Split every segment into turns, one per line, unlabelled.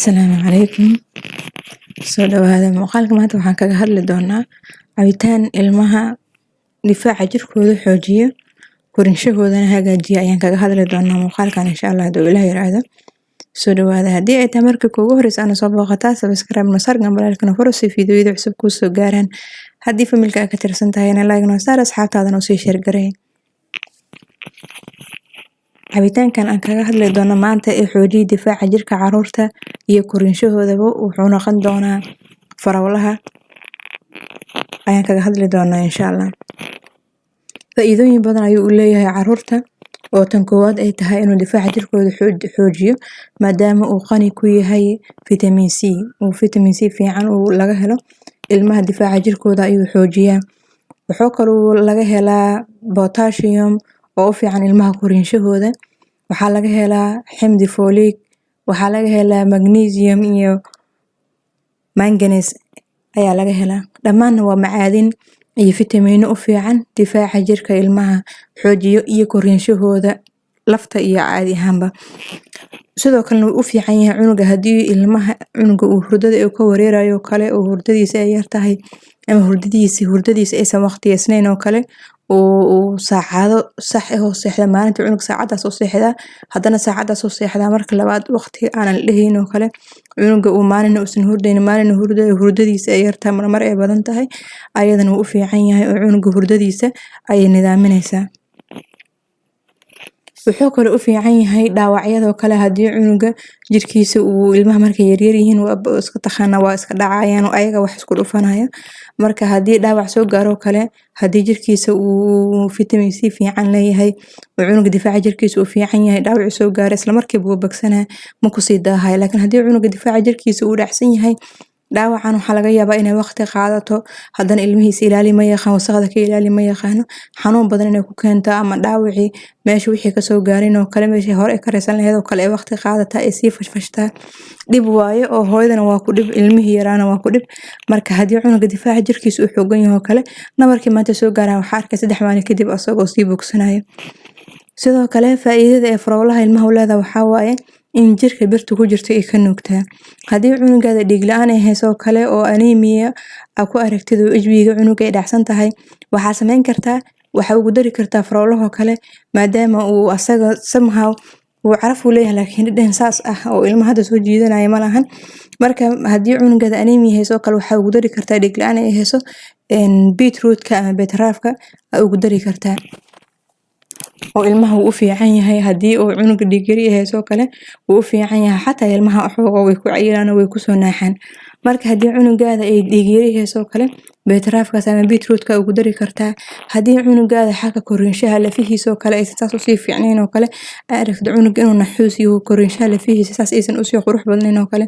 Asalaamu calaykum. Soo dhawaada muuqaalka maanta waxaan kaga hadli doonaa cabitaan ilmaha difaaca jirkooda xoojiyo korinshahooda hagaajiyo ayaan kaga hadli doonaa muuqaalkan insha Allah haduu Ilaahay yiraahdo. Soo dhawaada haddii ay tahay markii kuugu horeysa ana soo booqataa subscribe masar gambalaalkana furo si fiidiyowyada cusub kuu soo gaaraan. Haddii familka ka tirsan tahayna like noo saar asxaabtaadana u sii share gareey. Cabitaankan aan kaga hadli doono maanta ee xoojiyo difaaca jirka carruurta iyo korinshahooda wuxuu noqon doonaa farawlaha ayaan kaga hadli doonaa insha Allah. Faa'iidooyin badan ayuu u leeyahay carruurta oo tan koowaad ay tahay inuu difaaca jirkooda xoojiyo maadaama uu qani ku yahay vitamin C oo vitamin C fiican uu laga helo ilmaha difaaca jirkooda ayuu xoojiyaa. Wuxuu kaloo laga helaa potassium oo u fiican ilmaha korinshahooda. Waxaa laga helaa xamdi folic, waxaa laga helaa magnesium iyo manganese ayaa laga helaa. Dhammaan waa macaadin iyo fitamiino u fiican difaaca jirka ilmaha xoojiyo iyo korinshahooda lafta iyo caadi ahaanba. Sidoo kale uu u fiican yahay cunuga haddii ilmaha cunuga uu hurdada ka wareerayo kale oo hurdadiisa ay yar tahay ama hurdadiisa aysan waqtiyeysnayn oo kale oo saacado sax ah oo seexda maalintii cunug saacadaas oo seexda haddana saacadaas oo seexda marka labaad waqti aanan dhahayn oo kale cunuga uu maalin uusan hurdayn maalin hurdadiisa ay yar tahay mar ay badan tahay ayadana uu u fiican yahay oo cunuga hurdadiisa ay nidaaminaysaa. Wuxuu kale u fiican yahay dhaawacyada kale haddii cunuga jirkiisa uu ilmaha markay yar yihiin waa iska taqaana waa iska dhacayaan oo ayaga wax isku dhufanaya marka haddii dhaawac soo gaaro kale haddii jirkiisa uu vitamin C fiican leeyahay oo cunuga difaaca jirkiisa uu fiican yahay dhaawac soo gaaro isla markiiba uu bagsanaa ma ku sii daahay laakiin haddii cunuga difaaca jirkiisa uu dhacsan yahay dhaawacan waxaa laga yaabaa inay waqti qaadato haddana ilmihiisa ilaali ma yaqaan wasaqda ka ilaali ma yaqaano xanuun badan inay ku keento ama dhaawacii meesha wixii kasoo gaarin oo kale meesha hore ka raysan lahayd oo kale ay waqti qaadata ay sii fashfashtaa dhib waayo oo hooyadana waa ku dhib ilmihii yaraana waa ku dhib marka haddii cunuga difaaca jirkiisa uu xoogan yahay oo kale nabarkii maanta soo gaaraan waxaa arkay 3 maalin kadib asagoo sii bogsanayo. Sidoo kale faa'iidada ee farawlaha ilmaha u leedahay waxaa waaye in jirka birta ku jirto ay ka nuugtaa. Haddii cunugaada dhiig la'aan ay hayso kale oo anemia ku aragtid oo HB-ga cunuga ay dhacsan tahay waxaa sameyn kartaa waxa ugu dari kartaa farawlaha kale maadaama uu asaga somehow uu caraf u leeyahay laakiin dhadhan saas ah oo ilmaha hadda soo jiidanaya ma lahan marka haddii cunugaada anemia hayso kale waxa ugu dari kartaa dhiig la'aan ay hayso beetrootka ama beetraafka ugu dari kartaa oo ilmaha uu u fiican yahay haddii uu cunuga dhiig yari hayso kale uu u fiican yahay xataa ilmaha xoogo way ku cayiraan way ku soo naaxaan marka haddii cunugaada ay dhiig yari hayso kale beetraafkaas ama beetrootka ugu dari kartaa haddii cunugaada xagga korinshaha lafihiisa kale ay saas u sii fiicnayn oo kale aragtid cunuga inuu naxuus iyo korinshaha lafihiisa saas aysan u sii qurux badnayn oo kale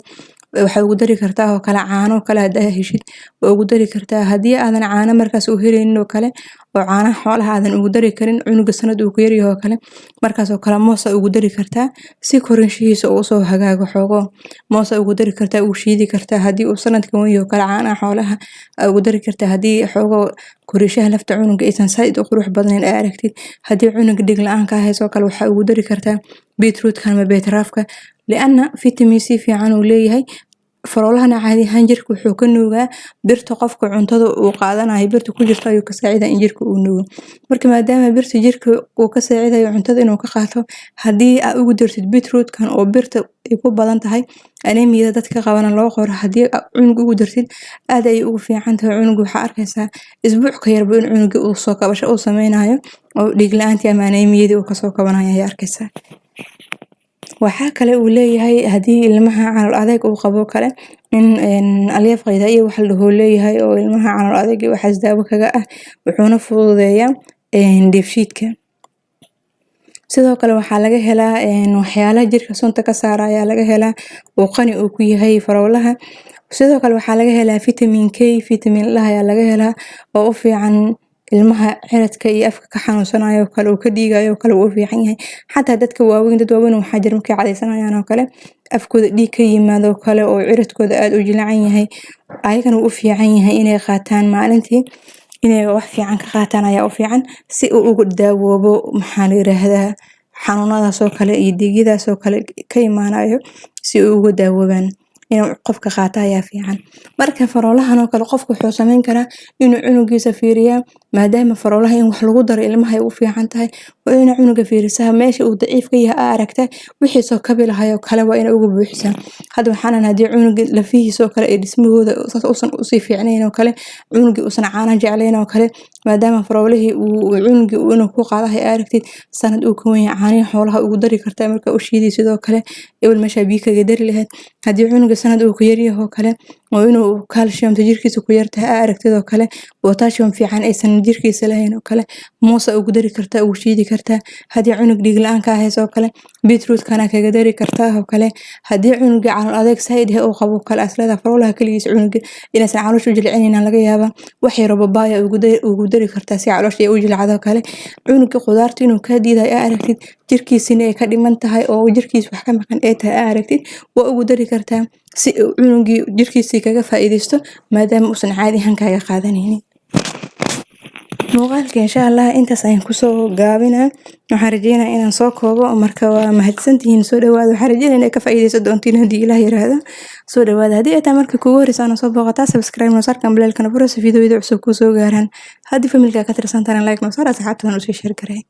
waxa ugu dari kartaa oo kale caano kale hadaa heshid oo ugu dari kartaa haddii aadan caano markaas u helaynin oo kale oo caanaha xoolaha aadan ugu dari karin cunuga sanad uu ku yar yahay oo kale markaas oo kale moos ugu dari kartaa si korinshihiisa uu soo hagaago xoogo moos ugu dari kartaa uu shiidi kartaa haddii uu sanadkan weeyo kale caanaha xoolaha ugu dari kartaa haddii xoogo korinshaha lafta cunuga aysan said u qurux badnayn ay aragtid haddii cunuga dhiig la'aan ka hayso kale waxa ugu dari kartaa beetrootka ama beetraafka li'anna vitamin C fiican uu leeyahay farawlahana caadi ahaan jirka wuxuu ka nuugaa birta qofka cuntada uu qaadanayo birta ku jirta ayuu ka saacidaa in jirka uu nuugo marka maadaama birta jirka uu ka saacidayo cuntada inuu ka qaato haddii aad ugu dartid beetrootkan oo birta ay ku badan tahay anemiyada dadka qabana loo qoro haddii cunug ugu dartid aad ay ugu fiican tahay cunug waxa arkaysaa isbuuc ka yarba in cunuga uu soo kabasho uu sameynayo oo dhiig la'aantii ama anemiyadii uu ka soo kabanayo ay arkaysaa. Waxaa kale uu leeyahay haddii ilmaha calool adeeg uu qabo kale in aliyaf qayda iyo wax la leeyahay oo ilmaha calool adeeg waxaas daawo kaga ah wuxuuna fududeeyaa dheefshiidka. Sidoo kale waxaa laga helaa waxyaalaha jirka sunta ka saaraya laga helaa oo qani uu ku yahay farawlaha. Sidoo kale waxaa laga helaa vitamin K vitamin la ayaa laga helaa oo u fiican ilmaha ciridka iyo afka ka xanuunsanayo kale oo ka dhiigayo kale uu fiican yahay xataa dadka waaweyn dad waaweyn waxa jira markay cadaysanayaan oo kale afkooda dhiig ka yimaado kale oo ciridkooda aad u jilacan yahay ayagana uu fiican yahay inay qaataan maalintii inay wax fiican ka qaataan ayaa u fiican si uu ugu daawoobo maxaa la yiraahdaa xanuunadaas oo kale iyo dhiigyadaas oo kale ka imaanayo si uu ugu daawoobaan. inuu qofka qaato ayaa fiican. Marka faroolahan oo kale qofku wuxuu sameyn karaa inuu cunugiisa fiiriyaa maadaama faroolaha in wax lagu daro ilmaha ay u fiican tahay waa inuu cunuga fiirisaa meesha uu daciif ka yahay aragtay wixii soo kabi lahaay oo kale waa inay ugu buuxisaa. Hadda waxaan haddii cunuga lafihiisa oo kale ay dhismahooda uusan usii fiicnayn oo kale cunugi uusan caana jeclayn oo kale maadaama faroolihii uu cunugi inuu ku qaadahay aragtid sanad uu ka weyn caanihi xoolaha ugu dari kartaa marka u shiiday sidoo kale ewl meesha biyo kaga dari lahayd haddii cunuga sanad uu ka yaryahay oo kale waa inuu calcium jirkiisa ku yartahay aragtid oo kale potassium fiican aysan jirkiisa lahayn oo kale moos ugu dari kartaa ugu shiidi kartaa haddii cunug dhiig la'aan ka hayso oo kale beetroot kana kaga dari kartaa oo kale haddii cunuga calool adeeg said ah oo qabo kale aslada faroolaha kaligiis cunuga inaysan caloosha u jilcinayna laga yaabaa wax yar oo babaaya ugu dari kartaa si caloosha u jilcado kale cunuga qudaarta inuu ka diiday aragtid jirkiisina ay ka dhiman tahay oo jirkiisa wax ka maqan ay tahay aragtid waa ugu dari kartaa si cunugi jirkiisa kaga faa'iideysto maadaama uusan caadi ahaan kaga qaadanaynin. muuqaalka insha Allah intaas ayaan kusoo gaabinaa waxaan rajeynayaa inaan soo koobo marka waa mahadsantihiin soo dhawaada waxaan rajeynayaa inay ka faa'iideysan doontiin haddii Ilaah yiraahdo soo dhawaada haddii ay tahay marka kugu horreysaan soo booqataa subscribe noo saar kan beelkana furo si fiidiyowyada cusub ku soo gaaraan haddii familka ka tirsantaan like noo saar asxaabtana u sii share gareey.